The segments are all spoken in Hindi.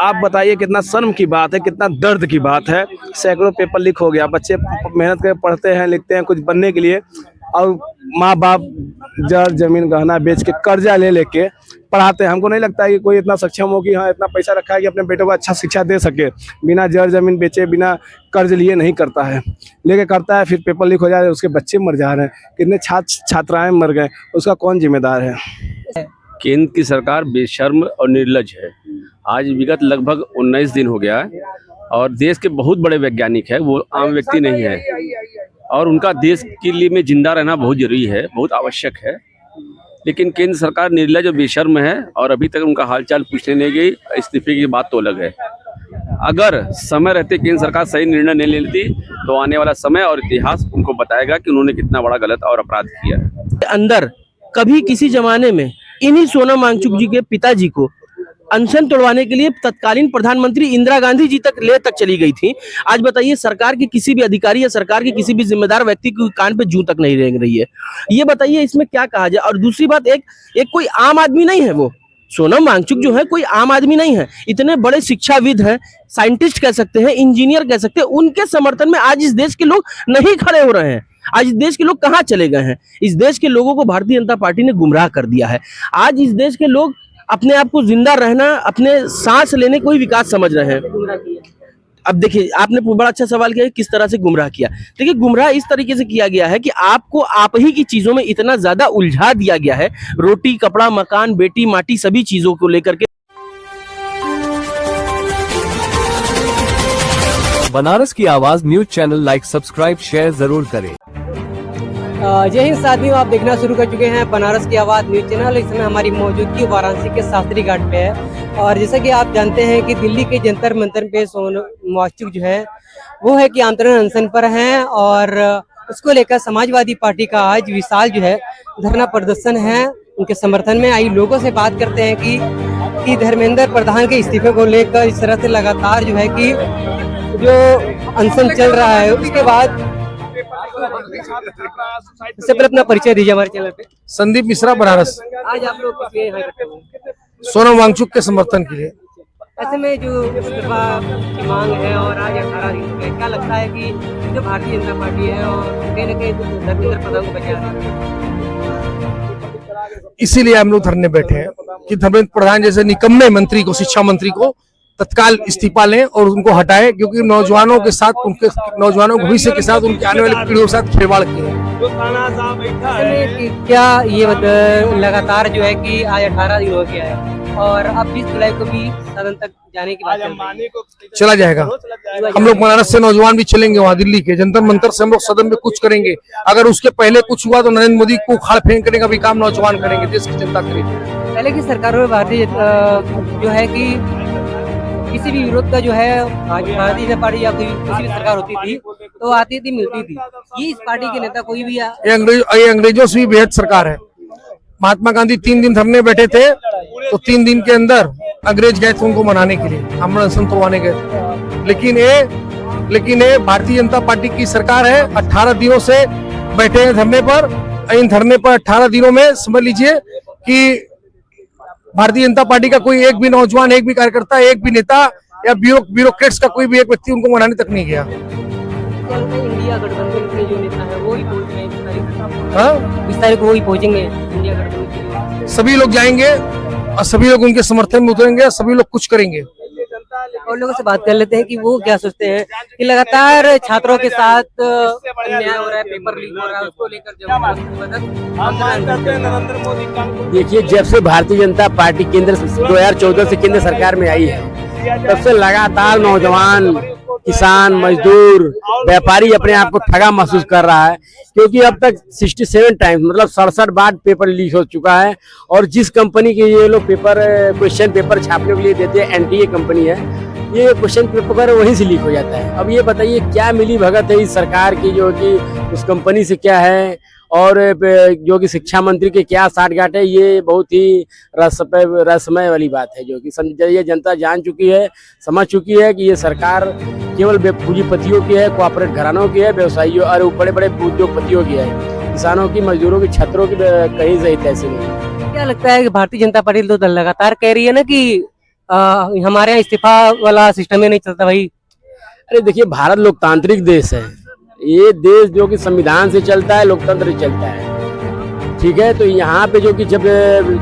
आप बताइए कितना शर्म की बात है, कितना दर्द की बात है। सैकड़ों पेपर लीक हो गया, बच्चे मेहनत करके पढ़ते हैं, लिखते हैं कुछ बनने के लिए, और माँ बाप जर जमीन गहना बेच के कर्जा ले लेके पढ़ाते हैं। हमको नहीं लगता है कि कोई इतना सक्षम हो कि हाँ इतना पैसा रखा है कि अपने बेटों को अच्छा शिक्षा दे सके। बिना जर जमीन बेचे, बिना कर्ज लिए नहीं करता है, लेके करता है, फिर पेपर लीक हो जाए, उसके बच्चे मर जा रहे हैं, कितने छात्र छात्राएं मर गए, उसका कौन जिम्मेदार है? केंद्र की सरकार बेशर्म और निर्लज है। आज विगत लगभग 19 दिन हो गया है और देश के बहुत बड़े वैज्ञानिक है, वो आम व्यक्ति नहीं है, और उनका देश के लिए में जिंदा रहना बहुत जरूरी है, बहुत आवश्यक है। लेकिन केंद्र सरकार निर्लज और बेशर्म है और अभी तक उनका हालचाल पूछने नहीं गई। इस्तीफे की बात तो अलग है। अगर समय रहते केंद्र सरकार सही निर्णय नहीं लेती तो आने वाला समय और इतिहास उनको बताएगा कि उन्होंने कितना बड़ा गलत और अपराध किया है। अंदर कभी किसी जमाने में इन्हीं सोनम वांगचुक जी के पिताजी को अनशन तोड़वाने के लिए तत्कालीन प्रधानमंत्री इंदिरा गांधी जी तक चली गई थी। आज बताइए, सरकार के किसी भी अधिकारी या सरकार के किसी भी जिम्मेदार व्यक्ति के कान पे जूं तक नहीं रेंग रही है। ये बताइए इसमें क्या कहा जाए। और दूसरी बात, एक कोई आम आदमी नहीं है, वो सोनम वांगचुक जो है कोई आम आदमी नहीं है। इतने बड़े शिक्षाविद हैं, साइंटिस्ट कह सकते हैं, इंजीनियर कह सकते हैं, उनके समर्थन में आज इस देश के लोग नहीं खड़े हो रहे हैं। आज इस देश के लोग कहाँ चले गए हैं? इस देश के लोगों को भारतीय जनता पार्टी ने गुमराह कर दिया है। आज इस देश के लोग अपने आप को जिंदा रहना, अपने सांस लेने को ही विकास समझ रहे हैं। अब देखिए, आपने बड़ा अच्छा सवाल किया, किस तरह से गुमराह किया। देखिए, गुमराह इस तरीके से किया गया है कि आपको आप ही की चीजों में इतना ज्यादा उलझा दिया गया है, रोटी कपड़ा मकान बेटी माटी सभी चीजों को लेकर के। बनारस की आवाज news channel like subscribe share जरूर करें। जय हिंद साथियों, आप देखना शुरू कर चुके हैं बनारस की आवाज़ न्यूज चैनल। इस समय हमारी मौजूदगी वाराणसी के शास्त्री घाट पे है और जैसा कि आप जानते हैं कि दिल्ली के जंतर मंतर पे सोनम वांगचुक जो है वो है कि आंदोलन अनशन पर हैं और उसको लेकर समाजवादी पार्टी का आज विशाल जो है धरना प्रदर्शन है। उनके समर्थन में आई लोगों से बात करते हैं कि धर्मेंद्र प्रधान के इस्तीफे को लेकर इस तरह से लगातार जो है कि जो अनशन चल रहा है। उसके बाद इससे पहले अपना परिचय दीजिए हमारे चैनल पे। संदीप मिश्रा, बनारस। आज आप लोग किस लिए यहाँ इकट्ठे हुए? सोनम वांगचुक के समर्थन के लिए। ऐसे में जो इस्तीफा की मांग है और आज 18 दिन हो गए, क्या लगता है कि जो भारतीय जनता पार्टी है और कहीं न कहीं धर्मेंद्र प्रधान को बचा रही है, इसीलिए हम लोग धरने बैठे हैं कि धर्मेंद्र प्रधान जैसे निकम्मे मंत्री को, शिक्षा मंत्री को तत्काल इस्तीफा लें और उनको हटाएं, क्योंकि नौजवानों के साथ, उनके नौजवानों के भविष्य के साथ, उनके आने वाली पीढ़ियों के साथ खिलवाड़ किए हैं। क्या ये लगातार जो है कि आज 18 दिन हो गया है और अब 20 जुलाई को भी सदन तक जाने की बात चला जाएगा। हम लोग बनारस से नौजवान भी चलेंगे वहाँ दिल्ली के जंतर मंतर से, हम लोग सदन में कुछ करेंगे। अगर उसके पहले कुछ हुआ तो नरेंद्र मोदी को उखाड़ फेंक करने का भी काम नौजवान करेंगे, देश की जनता करेगी। पहले की सरकारों में भारतीय जो है कि किसी भी विरोध का जो है भारतीय जनता पार्टी या कोई किसी भी सरकार होती थी तो आती थी, मिलती थी। ये इस पार्टी के नेता कोई भी ये अंग्रेजों से भी बेहद सरकार है। महात्मा गांधी 3 दिन धरने बैठे थे तो 3 दिन के अंदर अंग्रेज गए थे उनको मनाने के लिए, आमरण अनशन तोड़वाने गए थे। लेकिन ये भारतीय जनता पार्टी की सरकार है। 18 दिनों से बैठे हैं धरने पर। इन धरने पर 18 दिनों में समझ लीजिए कि भारतीय जनता पार्टी का कोई एक भी नौजवान, एक भी कार्यकर्ता, एक भी नेता या ब्यूरोक्रेट्स का कोई भी एक व्यक्ति उनको मनाने तक नहीं गया। इंडिया गठबंधन के जो नेता है वो ही पहुंच रहे हैं, 20 तारीख को वही पहुंचेंगे इंडिया गठबंधन। सभी लोग जाएंगे और सभी लोग उनके समर्थन में उतरेंगे, सभी लोग कुछ करेंगे। और लोगों से बात कर लेते हैं कि वो क्या सोचते हैं कि लगातार छात्रों के साथ अन्याय हो रहा है, पेपर लीक हो रहा है, उसको लेकर देखिए, जब से भारतीय जनता पार्टी केंद्र 2014 से केंद्र सरकार में आई है, तब से लगातार नौजवान, किसान, मजदूर, व्यापारी अपने आप को ठगा महसूस कर रहा है, क्योंकि अब तक 67 टाइम्स मतलब 67 बार पेपर लीक हो चुका है। और जिस कंपनी के ये लोग क्वेश्चन पेपर छापने के लिए देते हैं, एनटीए कंपनी है, ये क्वेश्चन पेपर वहीं से लीक हो जाता है। अब ये बताइए क्या मिली भगत है इस सरकार की, जो कि उस कंपनी से क्या है और जो कि शिक्षा मंत्री के क्या साठगांठ है। ये बहुत ही रहस्यमय वाली बात है, जो कि ये जनता जान चुकी है, समझ चुकी है कि ये सरकार केवल पूंजीपतियों की है, कॉर्पोरेट घरानों की है, व्यवसायियों और बड़े बड़े उद्योगपतियों की है। किसानों की, मजदूरों की, छात्रों की कहीं सही तैसी नहीं। क्या लगता है कि भारतीय जनता पार्टी तो लगातार कह रही है ना कि हमारे यहाँ इस्तीफा वाला सिस्टम ही नहीं चलता भाई। अरे देखिए, भारत लोकतांत्रिक देश है। ये देश जो कि संविधान से चलता है, लोकतंत्र से चलता है, ठीक है। तो यहाँ पे जो कि जब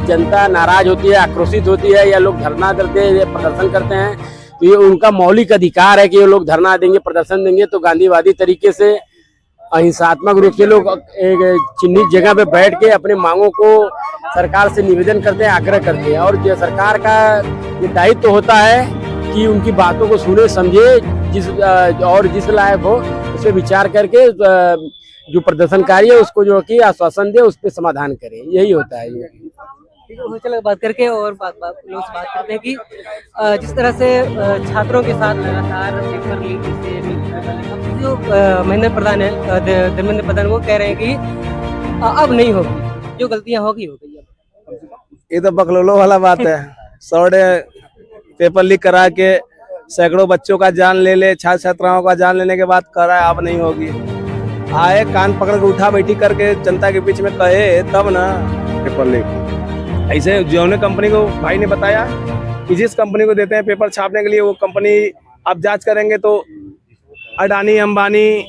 जनता नाराज होती है, आक्रोशित होती है, या लोग धरना करते हैं या प्रदर्शन करते हैं, तो ये उनका मौलिक अधिकार है कि ये लोग धरना देंगे, प्रदर्शन देंगे। तो गांधीवादी तरीके से अहिंसात्मक रूप से लोग एक चिन्हित जगह पे बैठ के अपने मांगों को सरकार से निवेदन करते हैं, आग्रह करते हैं। और जो सरकार का ये दायित्व तो होता है कि उनकी बातों को सुने, समझे, जिस लायक हो उस पर विचार करके जो प्रदर्शनकारी है उसको जो कि आश्वासन दे, उस पर समाधान करे। यही होता है ये। ठीक है, चलो बात करके और लोग से बात करते हैं कि जिस तरह से छात्रों के साथ लगातार पेपर लीक से जो महेंद्र प्रधान है, धर्मेंद्र प्रधान, वो कह रहे हैं कि अब नहीं होगी, जो गलतियां हो गई ये तो बकलोलो वाला बात है। सौड़े पेपर लीक करा के सैकड़ों बच्चों का जान ले छात्र छात्राओं का जान लेने के बाद कह रहा है अब नहीं होगी। आए कान पकड़ के उठा बैठी करके जनता के बीच में कहे तब ना पेपर लीक। ऐसे जो कंपनी को भाई ने बताया कि जिस कंपनी को देते हैं पेपर छापने के लिए, वो कंपनी आप जांच करेंगे तो अडानी, अंबानी,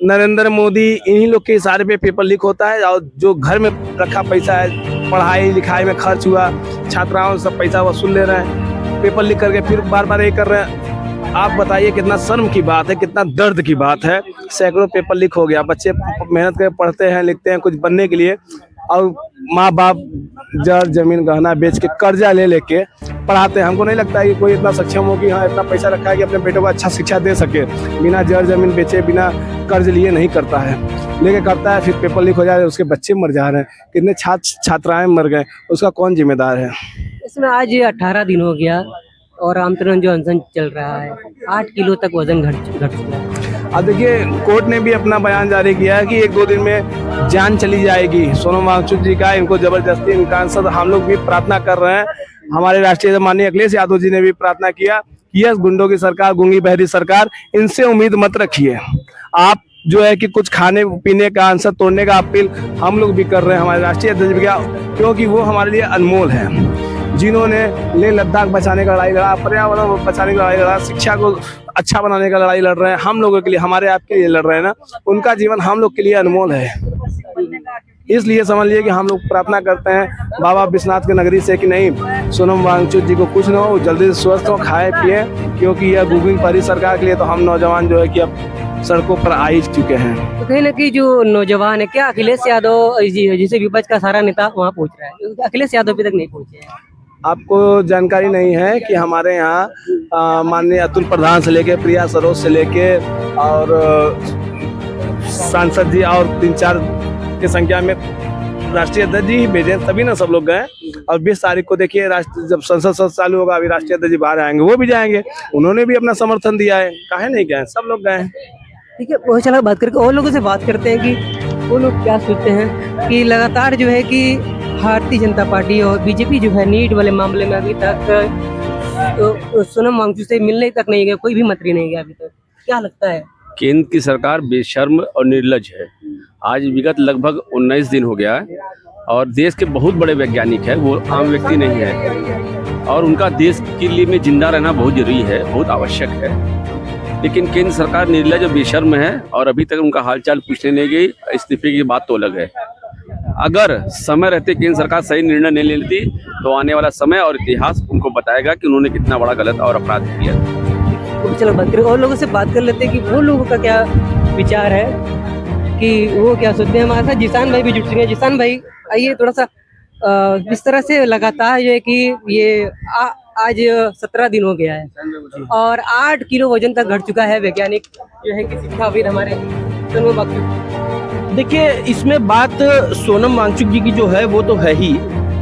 नरेंद्र मोदी, इन्हीं लोग के इशारे पे पेपर लीक होता है। और जो घर में रखा पैसा है, पढ़ाई लिखाई में खर्च हुआ, छात्राओं से सब पैसा वसूल ले रहे हैं, पेपर लीक करके फिर बार बार ये कर रहे हैं। आप बताइए कितना शर्म की बात है, कितना दर्द की बात है। सैकड़ों पेपर लीक हो गया, बच्चे मेहनत करके पढ़ते हैं, लिखते हैं कुछ बनने के लिए, और माँ बाप जर जमीन गहना बेच के कर्जा ले लेके पढ़ाते हैं। हमको नहीं लगता है कि कोई इतना सक्षम हो कि हाँ इतना पैसा रखा है कि अपने बेटों को अच्छा शिक्षा दे सके। बिना जर जमीन बेचे, बिना कर्ज लिए नहीं करता है, लेके करता है, फिर पेपर लीक हो जाए, उसके बच्चे मर जा रहे हैं, कितने छात्र छात्राएं मर गए, उसका कौन जिम्मेदार है। इसमें आज 18 दिन हो गया और आमतौर जो अनशन चल रहा है, 8 किलो तक वजन घट चुका है। अब देखिए, कोर्ट ने भी अपना बयान जारी किया है कि 1-2 दिन में जान चली जाएगी सोनम वांगचुक जी का। इनको जबरदस्ती इनका सब हम लोग भी प्रार्थना कर रहे हैं। हमारे राष्ट्रीय माननीय अखिलेश यादव जी ने भी प्रार्थना किया कि यह गुंडों की सरकार, गूंगी बहरी सरकार, इनसे उम्मीद मत रखिए। आप जो है कि कुछ खाने पीने का, आंसर तोड़ने का अपील हम लोग भी कर रहे हैं हमारे राष्ट्रीय अध्यक्ष का, क्योंकि वो हमारे लिए अनमोल है। जिन्होंने लेह लद्दाख बचाने का लड़ाई लड़ा, पर्यावरण बचाने का लड़ाई लड़ा, शिक्षा को अच्छा बनाने का लड़ाई लड़ रहे हैं, हम लोगों के लिए, हमारे आपके लिए लड़ रहे हैं ना, उनका जीवन हम लोग के लिए अनमोल है। इसलिए समझ लीजिए कि हम लोग प्रार्थना करते हैं बाबा विश्वनाथ की नगरी से कि नहीं, सोनम वांगचुक जी को कुछ न हो, जल्दी से स्वस्थ हो, खाए पिए, क्योंकि यह गूंगी बहरी सरकार के लिए तो हम नौजवान जो है कि अब सड़कों पर आ ही चुके हैं। तो कहीं ना कहीं जो नौजवान है, क्या अखिलेश यादव जिसे विपक्ष का सारा नेता वहाँ पहुँच रहा है, अखिलेश यादव अभी तक नहीं पहुँचे हैं। आपको जानकारी नहीं है कि हमारे यहाँ माननीय अतुल प्रधान से लेके, प्रिया सरोज से लेके, और सांसद जी और 3-4 की संख्या में राष्ट्रीय अध्यक्ष जी भेजे, तभी ना सब लोग गए। और 20 तारीख को देखिए, जब संसद सत्र चालू होगा, अभी राष्ट्रीय अध्यक्ष जी बाहर आएंगे, वो भी जाएंगे, उन्होंने भी अपना समर्थन दिया है, काहे नहीं गए, सब लोग गए। ठीक है, वो चला बात करके और लोगों से बात करते हैं कि वो लोग क्या सोचते हैं कि लगातार जो है कि भारतीय जनता पार्टी और बीजेपी जो है नीट वाले मामले में अभी तक तो सोनम वांगचुक से मिलने तक नहीं गया, कोई भी मंत्री नहीं गया अभी तक। क्या लगता है? केंद्र की सरकार बेशर्म और निर्लज है। आज विगत लगभग 19 दिन हो गया है और देश के बहुत बड़े वैज्ञानिक है, वो आम व्यक्ति नहीं है, और उनका देश के लिए में जिंदा रहना बहुत जरूरी है, बहुत आवश्यक है। लेकिन केंद्र सरकार निर्लज और बेशर्म है और अभी तक उनका हालचाल पूछने नहीं गई। इस्तीफे की बात तो अलग है। अगर समय रहते केंद्र सरकार सही निर्णय नहीं लेती तो आने वाला समय और इतिहास उनको बताएगा कि उन्होंने कितना बड़ा गलत और अपराध किया। तो चलो बात करें और लोगों से बात कर लेते हैं कि वो लोगों का क्या विचार है, कि वो क्या सोचते हैं। हमारे साथ जिसान भाई भी जुड़ चुके हैं। जिसान भाई, आइए थोड़ा सा इस तरह से लगातार जो है कि ये आज 17 दिन हो गया है और 8 किलो वजन तक घट चुका है। वैज्ञानिक जो है कि शिक्षाविद हमारे सोनम वांगचुक। देखिए, इसमें बात सोनम वांगचुक जी की जो है वो तो है ही,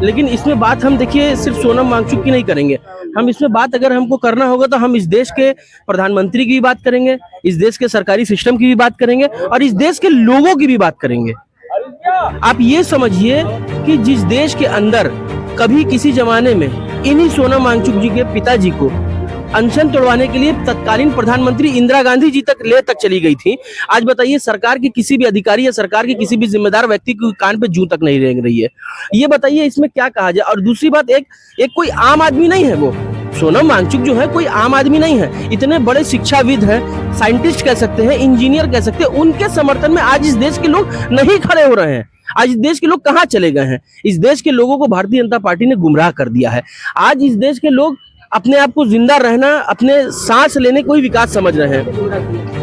लेकिन इसमें बात हम देखिए सिर्फ सोनम वांगचुक की नहीं करेंगे। हम इसमें बात अगर हमको करना होगा तो हम इस देश के प्रधानमंत्री की भी बात करेंगे, इस देश के सरकारी सिस्टम की भी बात करेंगे और इस देश के लोगों की भी बात करेंगे। आप ये समझिए कि जिस देश के अंदर कभी किसी जमाने में इन्हीं सोनम वांगचुक जी के पिताजी को अनशन तोड़वाने के लिए तत्कालीन प्रधानमंत्री इंदिरा गांधी जी तक ले तक चली गई थी, आज बताइए सरकार के किसी भी अधिकारी या सरकार के किसी भी जिम्मेदार व्यक्ति के कान पे जूं तक नहीं रेंग रही है। ये बताइए इसमें क्या कहा जाए। और दूसरी बात, एक कोई आम आदमी नहीं है वो सोनम वांगचुक जो है कोई आम आदमी नहीं है, इतने बड़े शिक्षाविद हैं, साइंटिस्ट कह सकते हैं, इंजीनियर कह सकते हैं, उनके समर्थन में आज इस देश के लोग नहीं खड़े हो रहे हैं। आज इस देश के लोग कहाँ चले गए हैं? इस देश के लोगों को भारतीय जनता पार्टी ने गुमराह कर दिया है। आज इस देश के लोग अपने आप को जिंदा रहना, अपने सांस लेने को ही विकास समझ रहे हैं।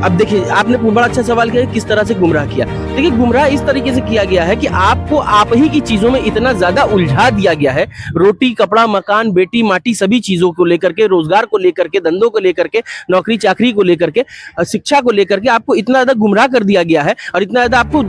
अब देखिए, आपने बड़ा अच्छा सवाल किया, किस तरह से गुमराह किया। देखिए, गुमराह इस तरीके से किया गया है कि आपको आप ही की चीजों में इतना ज्यादा उलझा दिया गया है, रोटी कपड़ा मकान बेटी माटी सभी चीजों को लेकर के, रोजगार को लेकर के, धंधों को लेकर के, नौकरी चाकरी को लेकर के, शिक्षा को लेकर के आपको इतना ज्यादा गुमराह कर दिया गया है और इतना ज्यादा आपको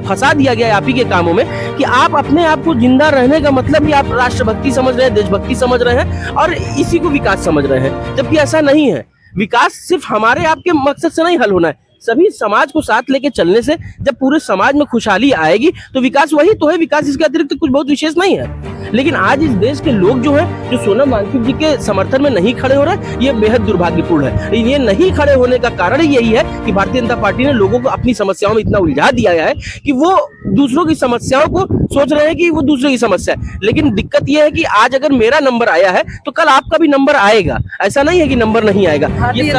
फंसा दिया गया है आप ही के कामों में कि आप अपने आप को जिंदा रहने का मतलब ही आप राष्ट्रभक्ति समझ रहे हैं, देशभक्ति समझ रहे हैं और इसी को विकास समझ रहे हैं, जबकि ऐसा नहीं है। विकास सिर्फ हमारे आपके मकसद से नहीं हल होना है, सभी समाज को साथ लेके चलने से जब पूरे समाज में खुशहाली आएगी तो विकास वही तो है। विकास इसके अतिरिक्त कुछ बहुत विशेष नहीं है। लेकिन आज इस देश के लोग जो है, जो सोनम वांगचुक जी के समर्थन में नहीं खड़े हो रहे, ये बेहद दुर्भाग्यपूर्ण है। ये नहीं खड़े होने का कारण ही यही है कि भारतीय जनता पार्टी ने लोगों को अपनी समस्याओं में इतना उलझा दिया है कि वो दूसरों की समस्याओं को सोच रहे हैं कि वो दूसरे की समस्या है। लेकिन दिक्कत यह है कि आज अगर मेरा नंबर आया है तो कल आपका भी नंबर आएगा, ऐसा नहीं है कि नंबर नहीं आएगा। भारतीय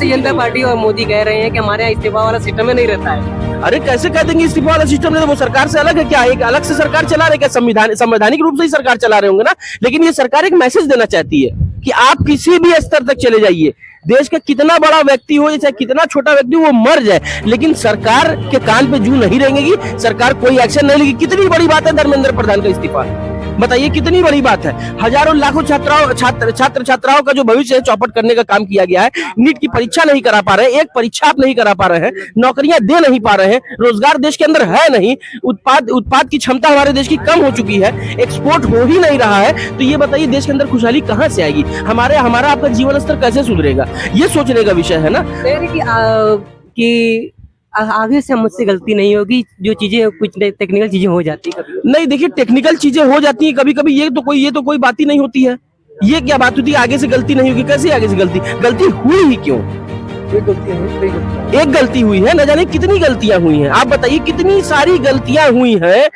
जनता पार्टी और मोदी कह रहे हैं कि हमारे यहाँ इस्तीफा वाला सिस्टम में नहीं रहता है। अरे कैसे कह देंगे इस्तीफा वाला सिस्टम है? तो वो सरकार से अलग है क्या? एक अलग से सरकार चला रहे क्या? संवैधानिक रूप से ही सरकार चला रहे होंगे ना। लेकिन ये सरकार एक मैसेज देना चाहती है कि आप किसी भी स्तर तक चले जाइए, देश का कितना बड़ा व्यक्ति हो या चाहे कितना छोटा व्यक्ति हो, वो मर जाए, लेकिन सरकार के कान पे जू नहीं रहेंगी, सरकार कोई एक्शन नहीं लेगी। कितनी बड़ी बात है धर्मेंद्र प्रधान का इस्तीफा, बताइए कितनी बड़ी बात है। हजारों लाखों छात्र छात्राओं का जो भविष्य है चौपट करने का काम किया गया है। नीट की परीक्षा नहीं करा पा रहे हैं, एक परीक्षा आप नहीं करा पा रहे हैं, नौकरियां दे नहीं पा रहे हैं, रोजगार देश के अंदर है नहीं, उत्पाद की क्षमता हमारे देश की कम हो चुकी है, एक्सपोर्ट हो ही नहीं रहा है। तो ये बताइए देश के अंदर खुशहाली कहाँ से आएगी? हमारा आपका जीवन स्तर कैसे सुधरेगा? ये सोचने का विषय है ना कि आगे से मुझसे गलती नहीं होगी, जो चीजें कुछ टेक्निकल चीजें हो जाती है कभी। नहीं, देखिए टेक्निकल चीजें हो जाती हैं कभी कभी, ये तो कोई बात ही नहीं होती है। ये क्या बात होती है आगे से गलती नहीं होगी? कैसे आगे से गलती हुई ही क्यों? एक गलती हुई है, न जाने कितनी गलतियां हुई हैं। आप बताइए कितनी सारी गलतियां हुई हैं,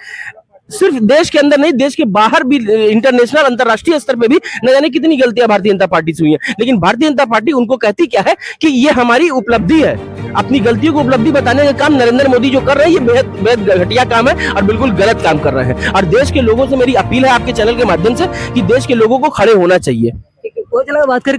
सिर्फ देश के अंदर नहीं, देश के बाहर भी, इंटरनेशनल अंतरराष्ट्रीय स्तर पे भी न जाने कितनी गलतियां भारतीय जनता पार्टी से हुई हैं। लेकिन भारतीय जनता पार्टी उनको कहती क्या है कि ये हमारी उपलब्धि है। अपनी गलतियों को उपलब्धि बताने का काम नरेंद्र मोदी जो कर रहे हैं, ये बेहद घटिया काम है और बिल्कुल गलत काम कर रहे हैं। और देश के लोगों से मेरी अपील है आपके चैनल के माध्यम से कि देश के लोगों को खड़े होना चाहिए। बहुत चला बात कर